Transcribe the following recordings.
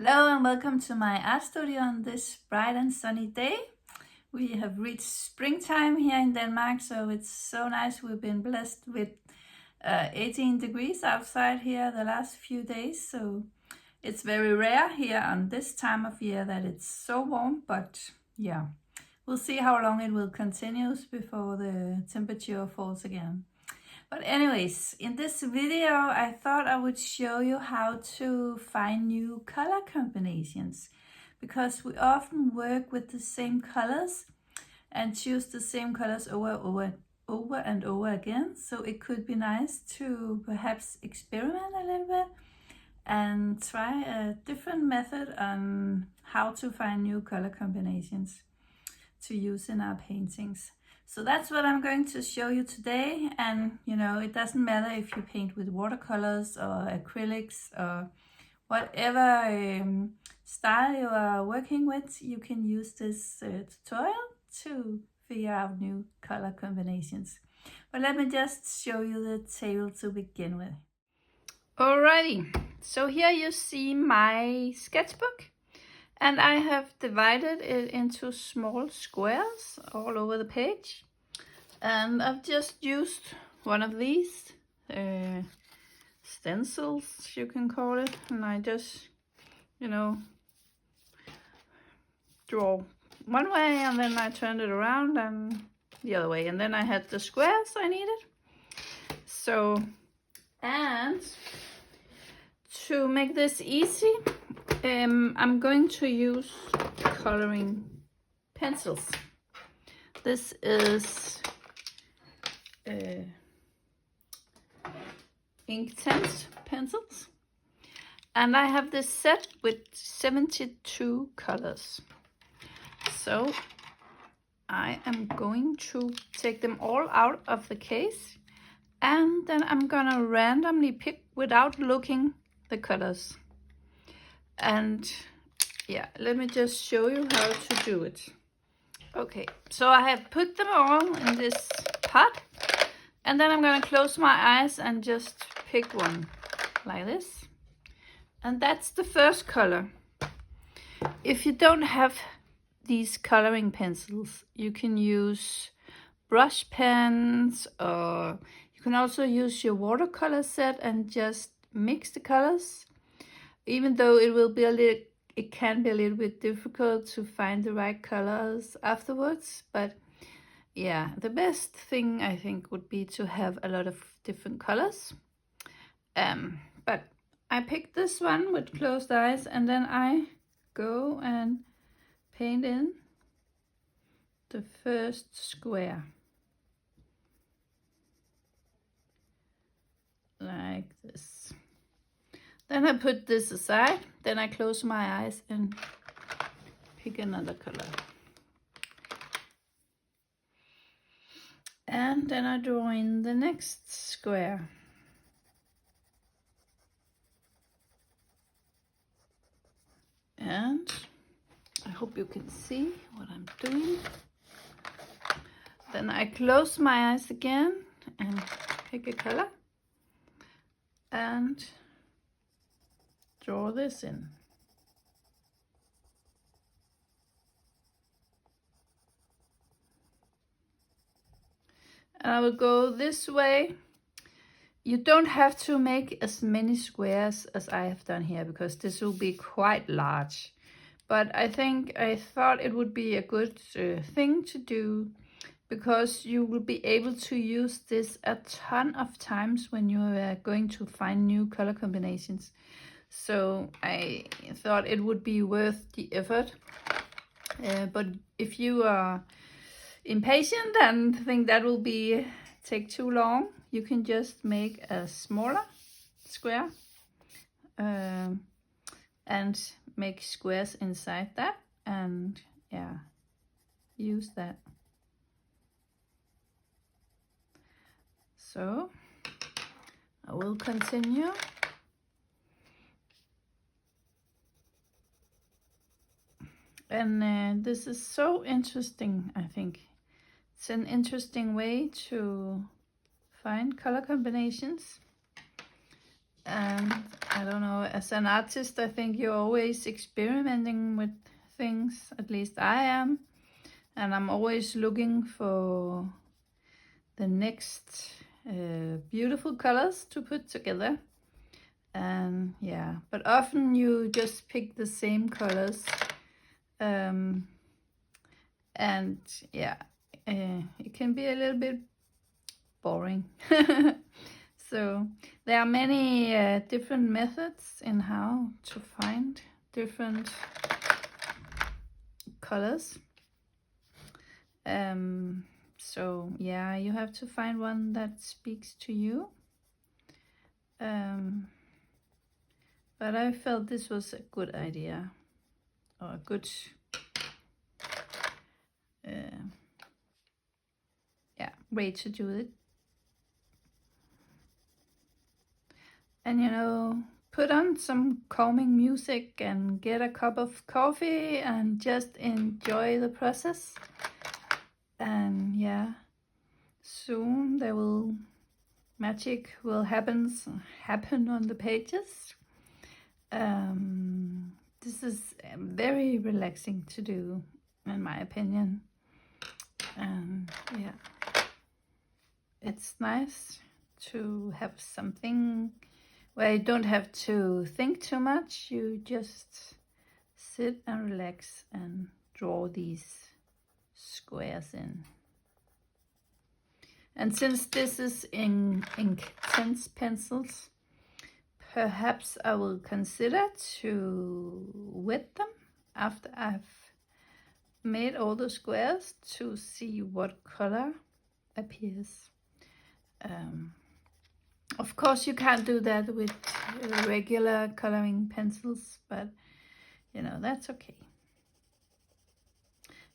Hello and welcome to my art studio on this bright and sunny day. We have reached springtime here in Denmark, so it's so nice. We've been blessed with 18 degrees outside here the last few days, so it's very rare here on this time of year that it's so warm, but yeah, we'll see how long it will continue before the temperature falls again. But anyways, in this video, I thought I would show you how to find new color combinations, because we often work with the same colors and choose the same colors over and over again. So it could be nice to perhaps experiment a little bit and try a different method on how to find new color combinations to use in our paintings. So that's what I'm going to show you today. And it doesn't matter if you paint with watercolors or acrylics or whatever style you are working with, you can use this tutorial to figure out new color combinations. But let me just show you the table to begin with. Alrighty, so here you see my sketchbook. And I have divided it into small squares all over the page. And I've just used one of these stencils, you can call it. And I just, draw one way and then I turned it around and the other way. And then I had the squares I needed. So, and to make this easy, I'm going to use coloring pencils. This is Inktense pencils, and I have this set with 72 colors. So I am going to take them all out of the case, and then I'm gonna randomly pick without looking the colors. And yeah, let me just show you how to do it. Okay, so I have put them all in this pot, and then I'm gonna close my eyes and just pick one like this. And that's the first color. If you don't have these coloring pencils, you can use brush pens, or you can also use your watercolor set and just mix the colors. Even though it can be a little bit difficult to find the right colors afterwards. But yeah, the best thing I think would be to have a lot of different colors. But I picked this one with closed eyes, and then I go and paint in the first square. Like this. Then I put this aside, then I close my eyes and pick another color. And then I draw in the next square. And I hope you can see what I'm doing. Then I close my eyes again and pick a color. And draw this in. And I will go this way. You don't have to make as many squares as I have done here, because this will be quite large. But I thought it would be a good thing to do, because you will be able to use this a ton of times when you are going to find new color combinations. So I thought it would be worth the effort. But if you are impatient and think that will take too long, you can just make a smaller square and make squares inside that, and yeah, use that. So I will continue. And this is so interesting, I think. It's an interesting way to find color combinations. And I don't know, as an artist, I think you're always experimenting with things, at least I am. And I'm always looking for the next beautiful colors to put together. And yeah, but often you just pick the same colors. And yeah, it can be a little bit boring. So there are many different methods in how to find different colors. So yeah, you have to find one that speaks to you. But I felt this was a good idea, or a good way to do it. And you know, put on some calming music and get a cup of coffee and just enjoy the process. And yeah, soon magic will happen on the pages. This is very relaxing to do, in my opinion. And yeah, it's nice to have something where you don't have to think too much. You just sit and relax and draw these squares in. And since this is in Inktense pencils, perhaps I will consider to wet them after I've made all the squares to see what color appears. Of course you can't do that with regular coloring pencils, but you know, that's okay.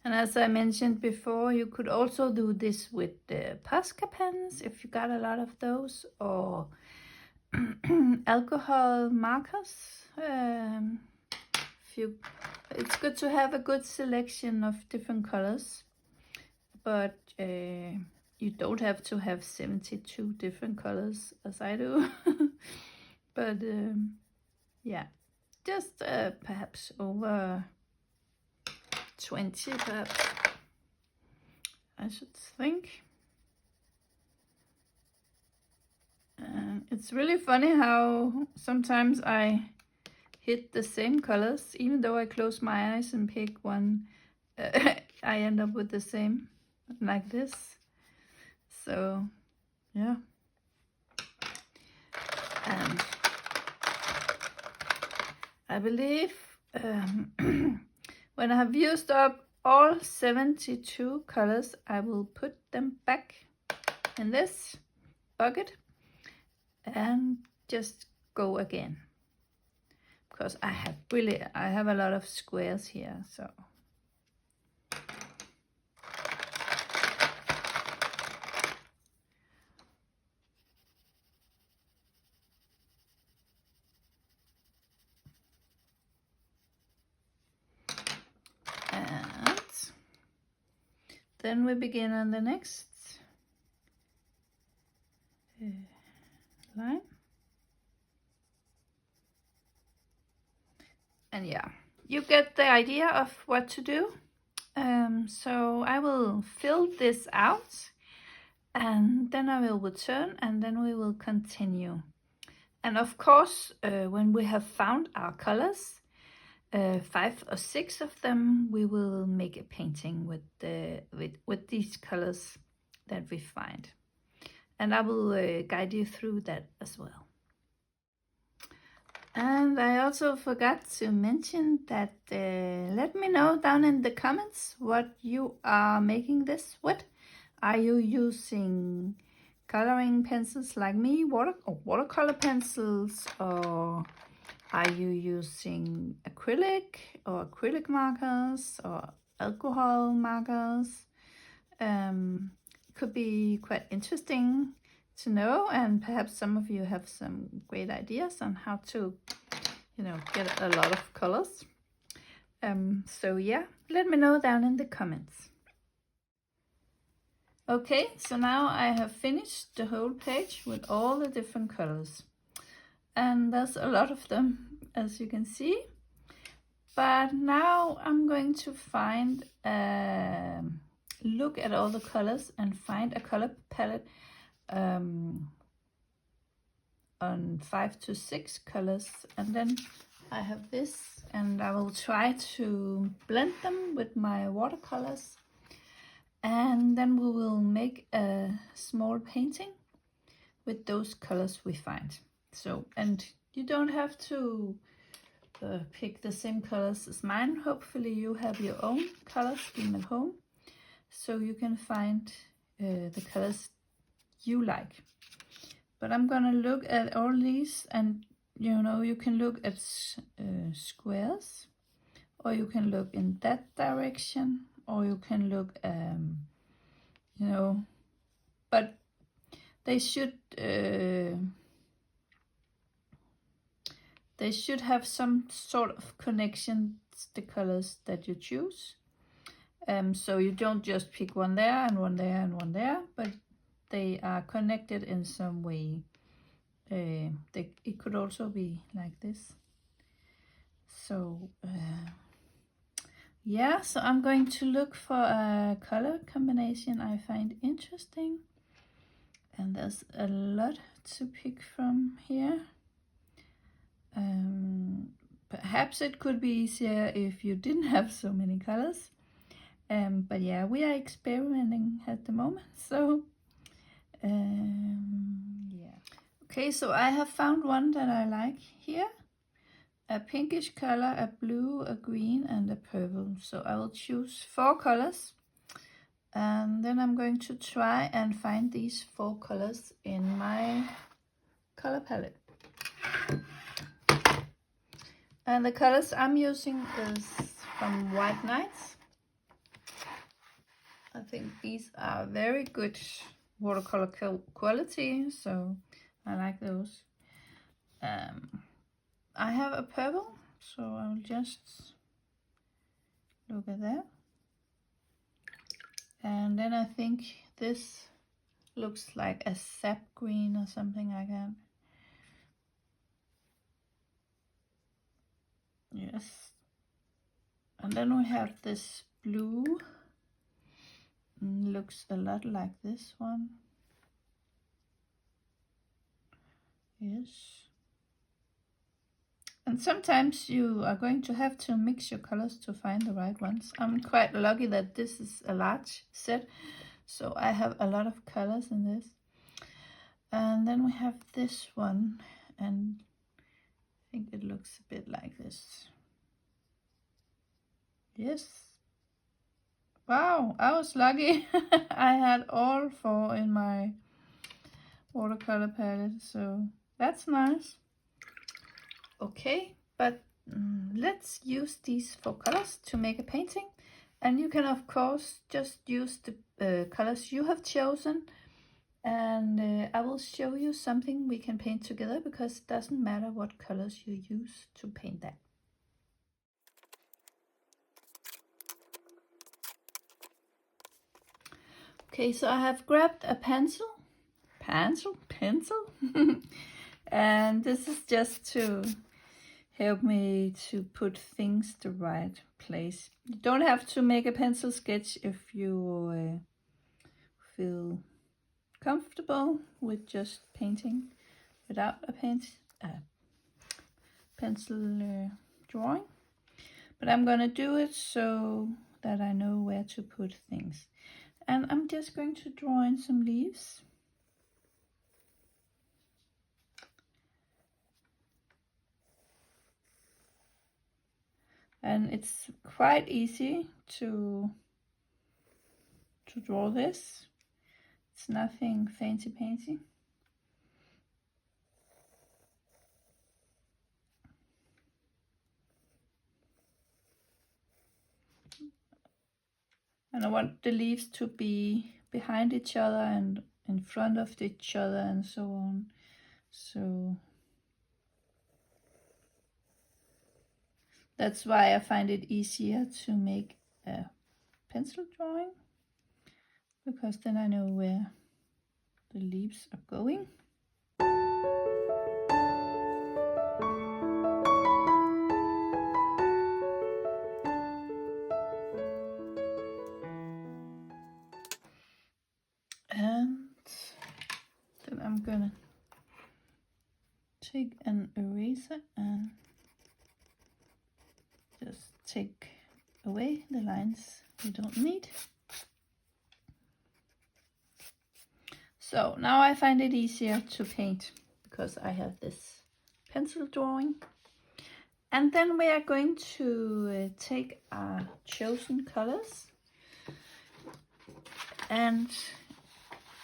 And as I mentioned before, you could also do this with the posca pens if you got a lot of those, or alcohol markers. It's good to have a good selection of different colors, but you don't have to have 72 different colors as I do. But yeah, just perhaps over 20 perhaps, I should think. It's really funny how sometimes I hit the same colors, even though I close my eyes and pick one, I end up with the same, like this. So yeah, and I believe when I have used up all 72 colors, I will put them back in this bucket and just go again, because I have a lot of squares here. So and then we begin on the next line. And yeah, you get the idea of what to do. So I will fill this out, and then I will return, and then we will continue. And of course, when we have found our colors, 5 or 6 of them, we will make a painting with these colors that we find. And I will guide you through that as well. And I also forgot to mention that let me know down in the comments what you are making this with. Are you using coloring pencils like me, watercolor pencils, or are you using acrylic or acrylic markers or alcohol markers? Could be quite interesting to know, and perhaps some of you have some great ideas on how to, you know, get a lot of colors. So yeah, let me know down in the comments. Okay, so now I have finished the whole page with all the different colors. and there's a lot of them, as you can see. But now I'm going to find, look at all the colors and find a color palette on 5 to 6 colors, and then I have this, and I will try to blend them with my watercolors, and then we will make a small painting with those colors we find. So, and you don't have to pick the same colors as mine. Hopefully you have your own color scheme at home, so you can find the colors you like. But I'm gonna look at all these, and you know, you can look at squares, or you can look in that direction, or you can look you know, but they should have some sort of connection, the colors that you choose. So you don't just pick one there and one there and one there, but they are connected in some way. It could also be like this. So yeah, so I'm going to look for a color combination I find interesting, and there's a lot to pick from here. Perhaps it could be easier if you didn't have so many colors, but yeah, we are experimenting at the moment, so yeah. Okay, so I have found one that I like here. A pinkish color, a blue, a green, and a purple. So I will choose 4 colors, and then I'm going to try and find these 4 colors in my color palette. And the colors I'm using is from White Nights. I think these are very good watercolor quality, so I like those. I have a purple, so I'll just look at that. And then I think this looks like a sap green or something like that. Yes. And then we have this blue. Looks a lot like this one. Yes. And sometimes you are going to have to mix your colors to find the right ones. I'm quite lucky that this is a large set, so I have a lot of colors in this. And then we have this one, and I think it looks a bit like this. Yes. Wow, I was lucky. I had all 4 in my watercolor palette, so that's nice. Okay, but let's use these 4 colors to make a painting, and you can of course just use the colors you have chosen, and I will show you something we can paint together, because it doesn't matter what colors you use to paint that. Okay, so I have grabbed a pencil, and this is just to help me to put things the right place. You don't have to make a pencil sketch if you feel comfortable with just painting without a pencil drawing. But I'm gonna do it so that I know where to put things. And I'm just going to draw in some leaves. And it's quite easy to draw this. It's nothing fancy painty. And I want the leaves to be behind each other and in front of each other and so on. So that's why I find it easier to make a pencil drawing, because then I know where the leaves are going. gonna take an eraser and just take away the lines we don't need. So now I find it easier to paint because I have this pencil drawing. And then we are going to take our chosen colors, and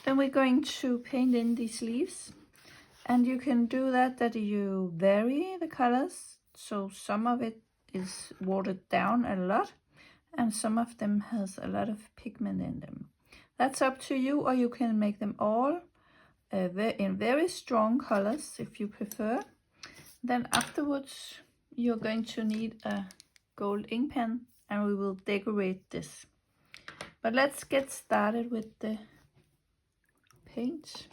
then we're going to paint in these leaves. And you can do that you vary the colors, so some of it is watered down a lot and some of them has a lot of pigment in them. That's up to you, or you can make them all in very strong colors if you prefer. Then afterwards you're going to need a gold ink pen and we will decorate this. But let's get started with the paint.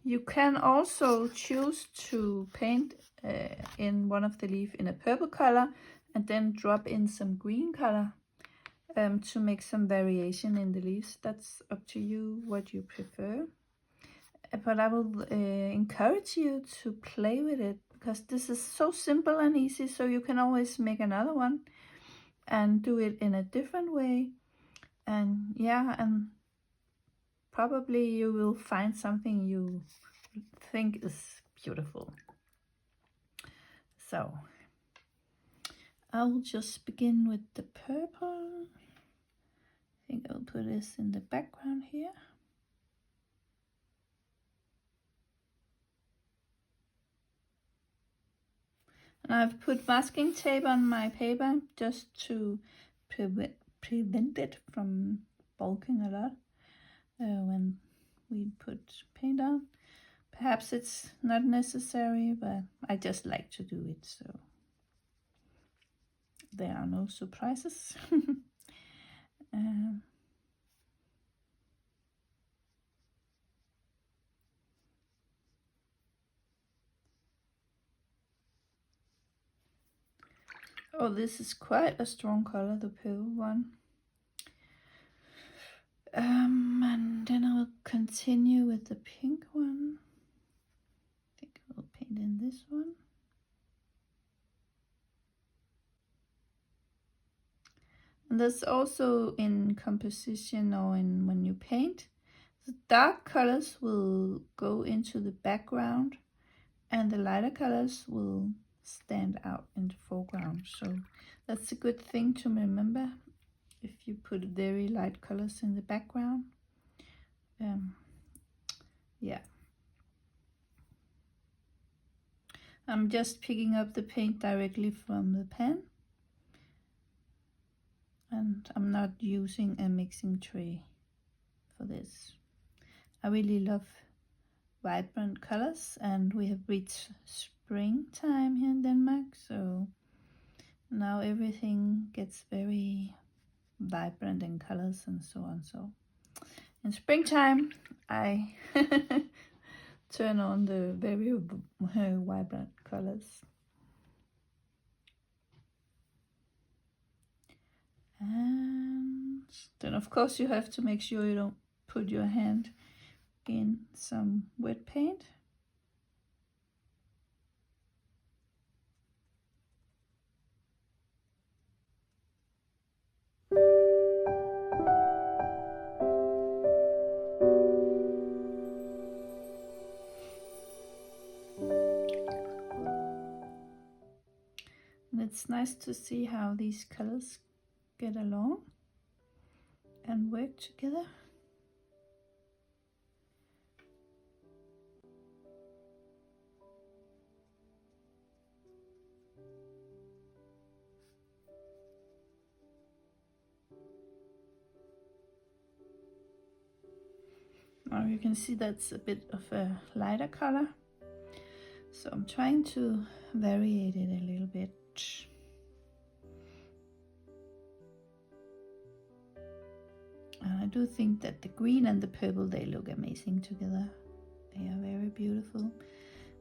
You can also choose to paint in one of the leaves in a purple color and then drop in some green color to make some variation in the leaves. That's up to you what you prefer. But I will encourage you to play with it because this is so simple and easy, so you can always make another one and do it in a different way. And yeah, and probably you will find something you think is beautiful. So I'll just begin with the purple. I think I'll put this in the background here. And I've put masking tape on my paper just to prevent it from bulking a lot when we put paint on. Perhaps it's not necessary, but I just like to do it, so there are no surprises. Oh, this is quite a strong color, the purple one. And then I will continue with the pink one. I think I will paint in this one. And that's also in composition or in when you paint. The dark colors will go into the background and the lighter colors will stand out in the foreground. So that's a good thing to remember if you put very light colors in the background. Yeah. I'm just picking up the paint directly from the pen. And I'm not using a mixing tray for this. I really love vibrant colors, and we have reached springtime here in Denmark, so now everything gets very vibrant in colors and so on. So in springtime I turn on the very vibrant colors. And then of course you have to make sure you don't put your hand in some wet paint. And it's nice to see how these colors get along and work together. Now you can see that's a bit of a lighter color, so I'm trying to vary it a little bit. And I do think that the green and the purple, they look amazing together. They are very beautiful.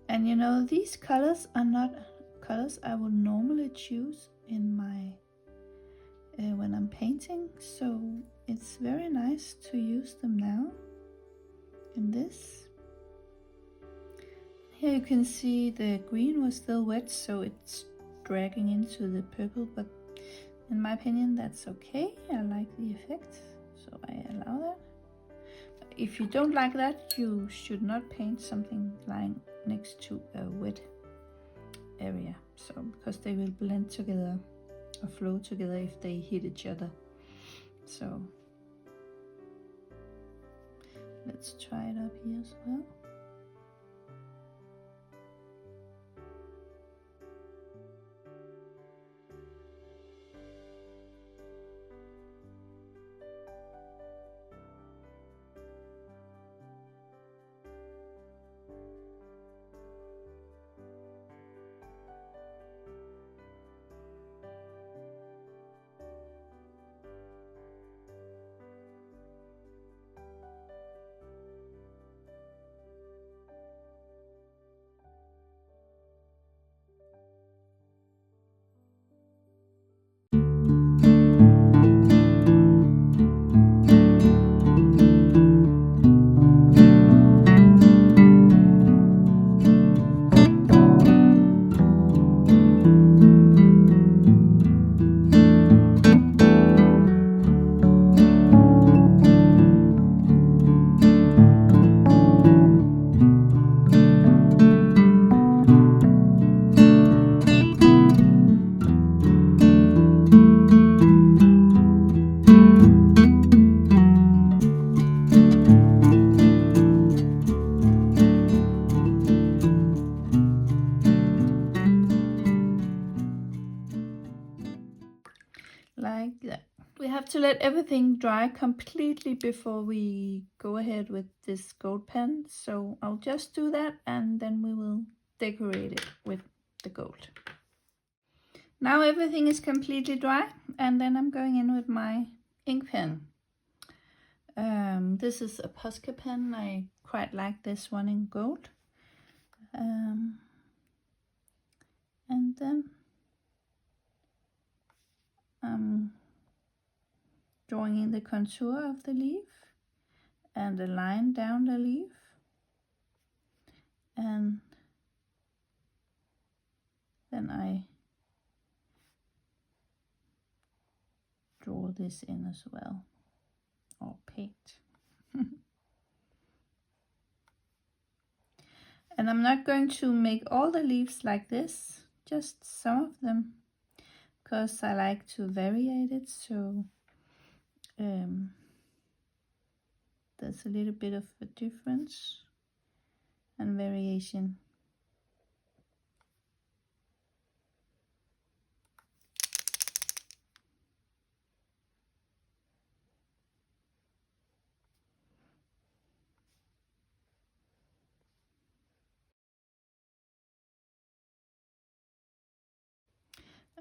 And you know, these colors are not colors I would normally choose in my when I'm painting, so it's very nice to use them now in this. Here you can see the green was still wet, so it's dragging into the purple, but in my opinion that's okay. I like the effect, so I allow that. If you don't like that, you should not paint something lying next to a wet area, so because they will blend together or flow together if they hit each other. So let's try it up here as well. Like that. We have to let everything dry completely before we go ahead with this gold pen, so I'll just do that and then we will decorate it with the gold. Now everything is completely dry, and then I'm going in with my ink pen. This is a posca pen. I quite like this one in gold. And then I'm drawing in the contour of the leaf and a line down the leaf, and then I draw this in as well, or paint. And I'm not going to make all the leaves like this, just some of them, because I like to variate it, so there's a little bit of a difference and variation.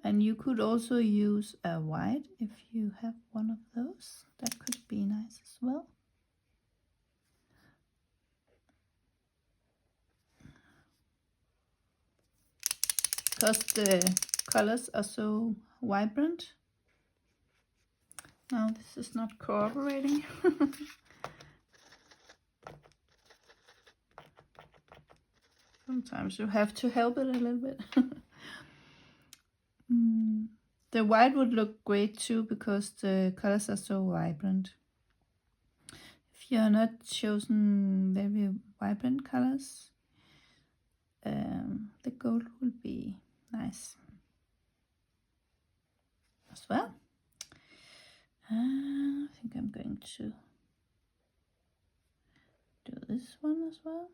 And you could also use a white if you have one of those. That could be nice as well. Because the colors are so vibrant. Now this is not cooperating. Sometimes you have to help it a little bit. The white would look great too, because the colors are so vibrant. If you're not chosen very vibrant colors, the gold will be nice as well. I think I'm going to do this one as well.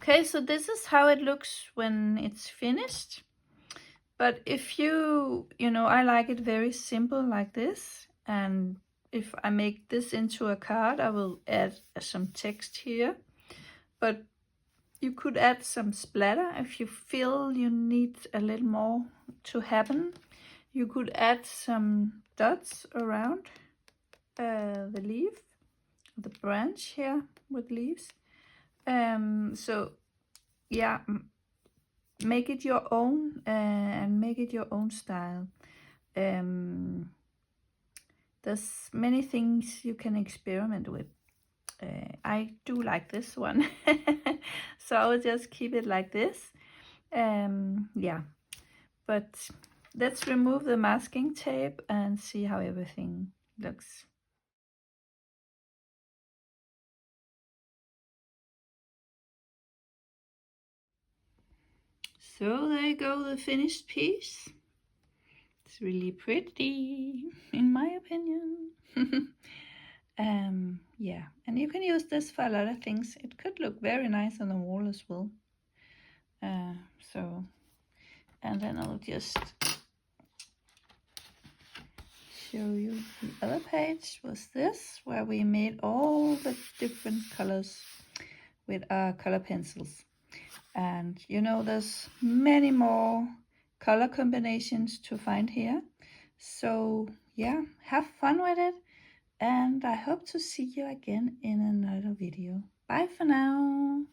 Okay, so this is how it looks when it's finished. But if you know, I like it very simple like this. And if I make this into a card, I will add some text here. But you could add some splatter if you feel you need a little more to happen. You could add some dots around the leaf, the branch here with leaves. So yeah, make it your own and make it your own style. There's many things you can experiment with. I do like this one, so I will just keep it like this. Yeah, but let's remove the masking tape and see how everything looks. So there you go, the finished piece. It's really pretty, in my opinion. Yeah, and you can use this for a lot of things. It could look very nice on the wall as well. And then I'll just show you the other page was this, where we made all the different colors with our color pencils. And you know, there's many more color combinations to find here. So yeah, have fun with it, and I hope to see you again in another video. Bye for now.